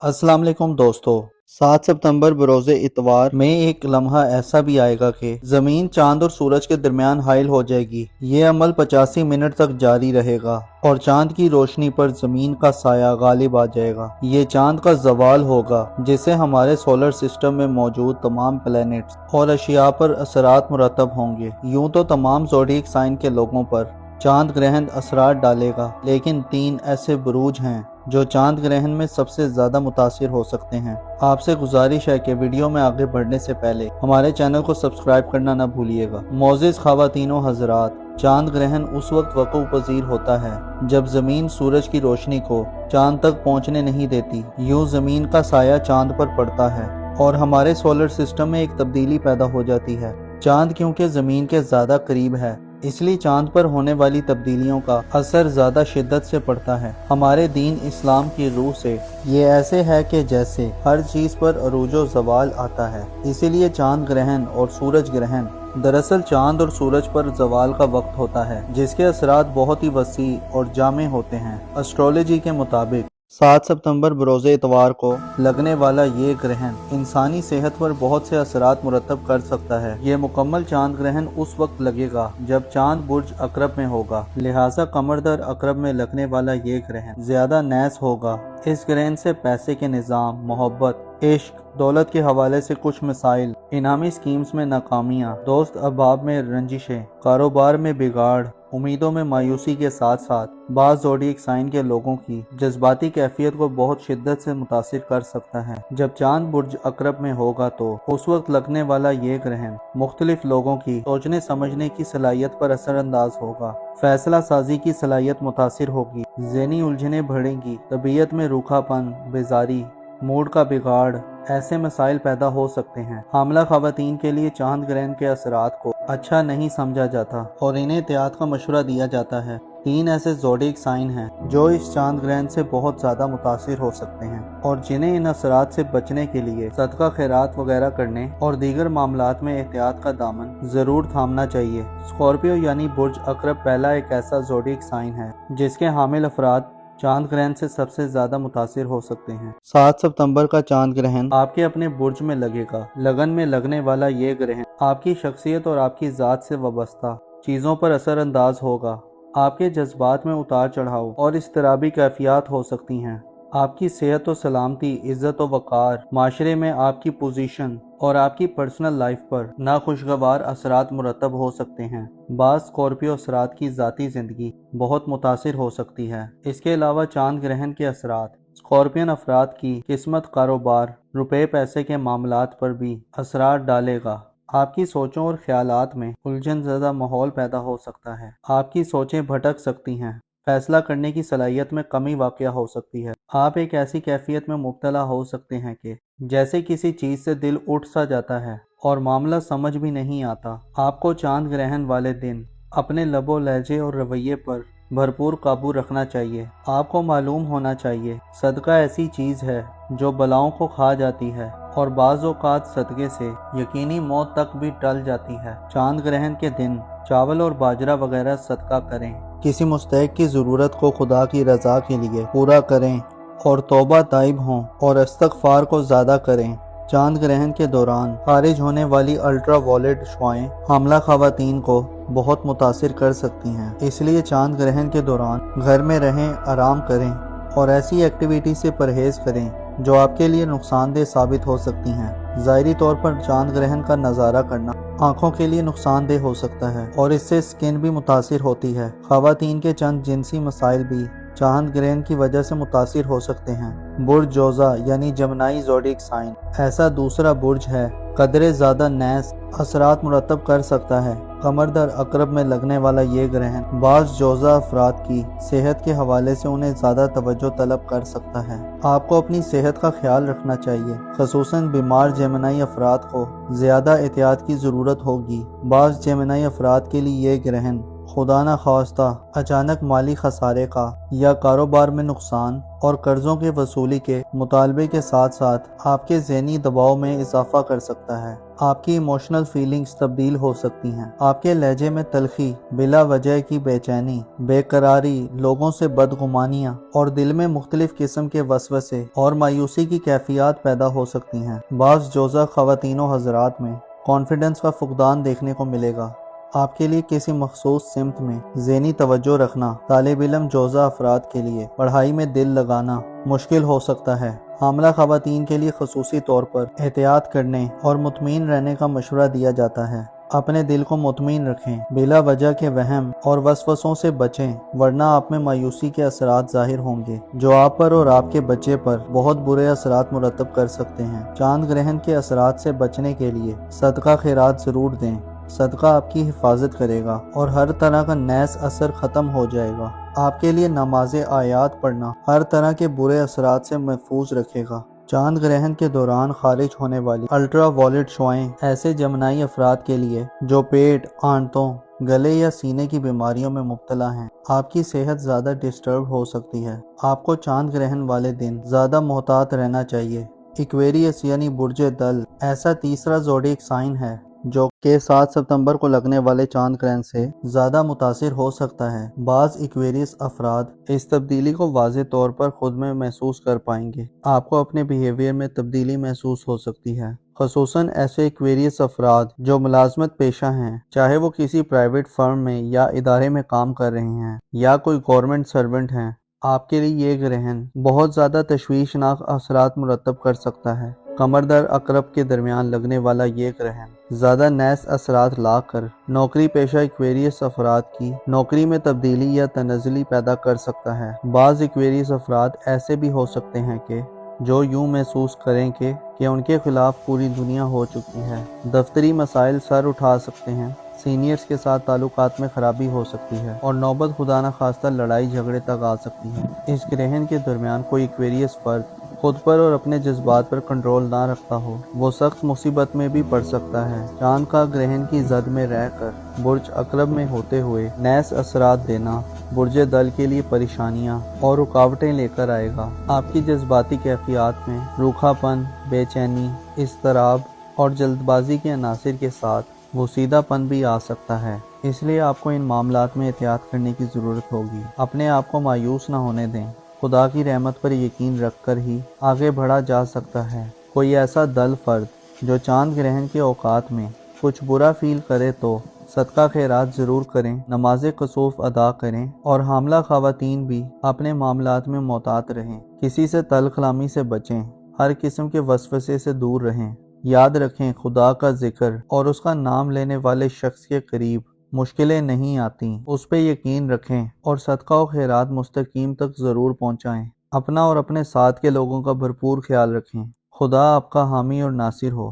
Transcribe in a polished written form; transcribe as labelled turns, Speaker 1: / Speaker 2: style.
Speaker 1: अस्सलाम वालेकुम दोस्तों। 7 सितंबर बरोज़ इतवार में एक लम्हा ऐसा भी आएगा कि ज़मीन चांद और सूरज के दरमियान हाइल हो जाएगी। ये अमल 85 मिनट तक जारी रहेगा और चांद की रोशनी पर ज़मीन का साया गालिब आ जाएगा। ये चांद का ज़वाल होगा जिससे हमारे सोलर सिस्टम में मौजूद तमाम प्लैनेट्स और अशिया पर असरात मुरतब होंगे। यूं तो तमाम ज़ोडिएक साइन के लोगों पर चांद ग्रहण असरात डालेगा, लेकिन 3 ऐसे बुरूज हैं जो चांद ग्रहण में सबसे ज्यादा मुतासिर हो सकते हैं। आपसे गुजारिश है कि वीडियो में आगे बढ़ने से पहले हमारे चैनल को सब्सक्राइब करना न भूलिएगा। मोअज़्ज़िज़ ख़वातीनो हज़रात, चांद ग्रहण उस वक्त वक़ू पज़ीर होता है जब ज़मीन सूरज की रोशनी को चांद तक पहुंचने नहीं देती। यूं ज़मीन का साया चांद पर पड़ता है और हमारे सोलर सिस्टम में एक तब्दीली पैदा हो जाती है। चांद क्योंकि ज़मीन के ज़्यादा करीब है, इसलिए चांद पर होने वाली तब्दीलियों का असर ज्यादा शिद्दत से पड़ता है। हमारे दीन इस्लाम की रूह से ये ऐसे है कि जैसे हर चीज पर अरूजो ज़वाल आता है, इसीलिए चांद ग्रहण और सूरज ग्रहण दरअसल चांद और सूरज पर ज़वाल का वक्त होता है, जिसके असरात बहुत ही वसी और जामे होते हैं। एस्ट्रोलॉजी के मुताबिक 7 सितंबर बरोज़ इतवार को लगने वाला ये ग्रहण इंसानी सेहत पर बहुत से असरात मुरतब कर सकता है। ये मुकम्मल चांद ग्रहण उस वक्त लगेगा जब चांद बुर्ज अकरब में होगा, लिहाजा कमर दर अकरब में लगने वाला ये ग्रहण ज्यादा नैस होगा। इस ग्रहण से पैसे के निज़ाम, मोहब्बत, इश्क, दौलत के हवाले से कुछ मसाइल, इनामी स्कीम्स में नाकामियाँ, दोस्त अहबाब में रंजिशें, कारोबार में बिगाड़, उम्मीदों में मायूसी के साथ साथ बाज़ ज़ोडिएक साइन के लोगों की जज्बाती कैफियत को बहुत शिद्दत से मुतासिर कर सकता है। जब चांद बुर्ज अकरब में होगा तो उस वक्त लगने वाला ये ग्रहण मुख्तलिफ लोगों की सोचने समझने की सलाहियत पर असरअंदाज होगा। फैसला साजी की सलाहियत मुतासिर होगी, ज़हनी उलझने बढ़ेंगी, तबीयत में रूखापन, बेजारी, मूड का बिगाड़, ऐसे मसाइल पैदा हो सकते हैं। हामला ख़वातीन के लिए चांद ग्रहण के असरात को अच्छा नहीं समझा जाता और इन्हें एहतियात का मशवरा दिया जाता है। 3 ऐसे ज़ोडिएक साइन हैं जो इस चांद ग्रहण से बहुत ज़्यादा मुतासिर हो सकते हैं और जिन्हें इन असरात से बचने के लिए सदका खैरात वगैरह करने और दीगर मामलात में एहतियात का दामन ज़रूर थामना चाहिए। स्कॉर्पियो यानी बुर्ज अकरब पहला एक ऐसा ज़ोडिएक साइन है जिसके हामिल अफराद चांद ग्रहण से सबसे ज्यादा मुतासिर हो सकते हैं। 7 सितंबर का चांद ग्रहण आपके अपने बुर्ज में लगेगा। लगन में लगने वाला ये ग्रहण आपकी शख्सियत और आपकी ज़ात से वाबस्ता चीज़ों पर असर अंदाज होगा। आपके जज्बात में उतार चढ़ाव और इज़्तिराबी कैफियत हो सकती हैं। आपकी सेहत और सलामती, इज़्ज़त और वक़ार, माशरे में आपकी पोजीशन और आपकी पर्सनल लाइफ पर नाखुशगवार असरात मुरतब हो सकते हैं। बाज़ स्कॉर्पियो असरात की ज़ाती ज़िंदगी बहुत मुतासिर हो सकती है। इसके अलावा चांद ग्रहण के असरात स्कॉर्पियन अफराद की किस्मत, कारोबार, रुपए पैसे के मामलात पर भी असरात डालेगा। आपकी सोचों और ख्यालात में उलझन ज़दा माहौल पैदा हो सकता है। आपकी सोचें भटक सकती हैं, फैसला करने की सलाहियत में कमी वाक़या हो सकती है। आप एक ऐसी कैफियत में मुब्तला हो सकते हैं कि जैसे किसी चीज़ से दिल उठ सा जाता है और मामला समझ भी नहीं आता। आपको चांद ग्रहण वाले दिन अपने लबो लहजे और रवैये पर भरपूर काबू रखना चाहिए। आपको मालूम होना चाहिए सदका ऐसी चीज़ है जो बलाओं को खा जाती है और बाज़ औक़ात सदक़े से यकीनी मौत तक भी टल जाती है। चांद ग्रहण के दिन चावल और बाजरा वगैरह सदका करें। किसी मुस्तहिक़ की ज़रूरत को खुदा की रज़ा के लिए पूरा करें और तौबा ताइब हों और इस्तग़फ़ार को ज़्यादा करें। चांद ग्रहण के दौरान खारिज होने वाली अल्ट्रा वायलेट शुआएं हामला ख़वातीन को बहुत मुतासिर कर सकती हैं, इसलिए चांद ग्रहण के दौरान घर में रहें, आराम करें और ऐसी एक्टिविटी से परहेज़ करें जो आपके लिए नुकसानदेह साबित हो सकती हैं। ज़ाहिरी तौर पर चांद ग्रहण का नज़ारा करना आँखों के लिए नुकसानदेह हो सकता है और इससे स्किन भी मुतासिर होती है। ख़वातीन के चंद जिनसी मसाइल भी चांद ग्रहण की वजह से मुतासिर हो सकते हैं। बुर्ज जोज़ा यानी जमनाई ज़ोडिएक साइन ऐसा दूसरा बुर्ज है कदरे ज़्यादा नैस असरात मुरतब कर सकता है। कमर दर अकरब में लगने वाला ये ग्रहण बाज़ जोज़ा अफराद की सेहत के हवाले से उन्हें ज़्यादा तवज्जो तलब कर सकता है। आपको अपनी सेहत का ख्याल रखना चाहिए, ख़ुसूसन बीमार जेमिनाई अफराद को ज़्यादा एहतियात की ज़रूरत होगी। बाज़ जेमिनाई अफराद के लिए ये ग्रहण خدا نہ خواستہ اچانک مالی خسارے کا یا کاروبار میں نقصان اور قرضوں کی وصولی کے مطالبے کے ساتھ ساتھ آپ کے ذہنی دباؤ میں اضافہ کر سکتا ہے۔ آپ کی ایموشنل فیلنگز تبدیل ہو سکتی ہیں۔ آپ کے لہجے میں تلخی، بلا وجہ کی بے چینی، بے قراری، لوگوں سے بدگمانیاں اور دل میں مختلف قسم کے وسوسے اور مایوسی کی کیفیات پیدا ہو سکتی ہیں۔ بعض جوزہ خواتین و حضرات میں کانفیڈنس کا فقدان دیکھنے کو ملے گا۔ آپ کے لیے کسی مخصوص سمت میں ذہنی توجہ رکھنا طالب علم جوزہ افراد کے لیے پڑھائی میں دل لگانا مشکل ہو سکتا ہے۔ حاملہ خواتین کے لیے خصوصی طور پر احتیاط کرنے اور مطمئن رہنے کا مشورہ دیا جاتا ہے۔ اپنے دل کو مطمئن رکھیں، بلا وجہ کے وہم اور وسوسوں سے بچیں، ورنہ آپ میں مایوسی کے اثرات ظاہر ہوں گے جو آپ پر اور آپ کے بچے پر بہت برے اثرات مرتب کر سکتے ہیں۔ چاند گرہن کے اثرات سے بچنے کے لیے صدقہ خیرات ضرور دیں۔ صدقہ آپ کی حفاظت کرے گا اور ہر طرح کا نیس اثر ختم ہو جائے گا۔ آپ کے لیے نماز آیات پڑھنا ہر طرح کے برے اثرات سے محفوظ رکھے گا۔ چاند گرہن کے دوران خارج ہونے والی الٹرا وائلٹ شعاعیں ایسے جمنائی افراد کے لیے جو پیٹ، آنتوں، گلے یا سینے کی بیماریوں میں مبتلا ہیں، آپ کی صحت زیادہ ڈسٹرب ہو سکتی ہے۔ آپ کو چاند گرہن والے دن زیادہ محتاط رہنا چاہیے۔ ایکویریس یعنی برج دل ایسا تیسرا زوڈیک سائن ہے جو کہ 7 ستمبر کو لگنے والے چاند گرہن سے زیادہ متاثر ہو سکتا ہے۔ بعض ایکویریس افراد اس تبدیلی کو واضح طور پر خود میں محسوس کر پائیں گے۔ آپ کو اپنے بیہیویئر میں تبدیلی محسوس ہو سکتی ہے، خصوصاً ایسے ایکویریس افراد جو ملازمت پیشہ ہیں، چاہے وہ کسی پرائیویٹ فرم میں یا ادارے میں کام کر رہے ہیں یا کوئی گورنمنٹ سرونٹ ہیں۔ آپ کے لیے یہ گرہن بہت زیادہ تشویشناک اثرات مرتب کر سکتا ہے۔ کمر در عقرب کے درمیان لگنے والا یہ گرہن زیادہ نیس اثرات لا کر نوکری پیشہ ایکویریس افراد کی نوکری میں تبدیلی یا تنزلی پیدا کر سکتا ہے۔ بعض ایکویریس افراد ایسے بھی ہو سکتے ہیں کہ جو یوں محسوس کریں کہ ان کے خلاف پوری دنیا ہو چکی ہے۔ دفتری مسائل سر اٹھا سکتے ہیں، سینئرز کے ساتھ تعلقات میں خرابی ہو سکتی ہے اور نوبت خدا نہ خواستہ لڑائی جھگڑے تک آ سکتی ہے۔ اس گرہن کے درمیان کوئی ایکویریس فرد خود پر اور اپنے جذبات پر کنٹرول نہ رکھتا ہو، وہ سخت مصیبت میں بھی پڑ سکتا ہے۔ چاند کا گرہن کی زد میں رہ کر برج عقرب میں ہوتے ہوئے نیس اثرات دینا برج دل کے لیے پریشانیاں اور رکاوٹیں لے کر آئے گا۔ آپ کی جذباتی کیفیات میں روکھا پن، بے چینی، اضطراب اور جلد بازی کے عناصر کے ساتھ وسیدہ پن بھی آ سکتا ہے۔ اس لیے آپ کو ان معاملات میں احتیاط کرنے کی ضرورت ہوگی۔ اپنے آپ کو مایوس نہ ہونے دیں، خدا کی رحمت پر یقین رکھ کر ہی آگے بڑھا جا سکتا ہے۔ کوئی ایسا دل فرد جو چاند گرہن کے اوقات میں کچھ برا فیل کرے تو صدقہ خیرات ضرور کریں، نماز کسوف ادا کریں اور حاملہ خواتین بھی اپنے معاملات میں محتاط رہیں۔ کسی سے تلخ کلامی سے بچیں، ہر قسم کے وسوسے سے دور رہیں۔ یاد رکھیں، خدا کا ذکر اور اس کا نام لینے والے شخص کے قریب مشکلیں نہیں آتی۔ اس پہ یقین رکھیں اور صدقہ و خیرات مستقیم تک ضرور پہنچائیں۔ اپنا اور اپنے ساتھ کے لوگوں کا بھرپور خیال رکھیں۔ خدا آپ کا حامی اور ناصر ہو۔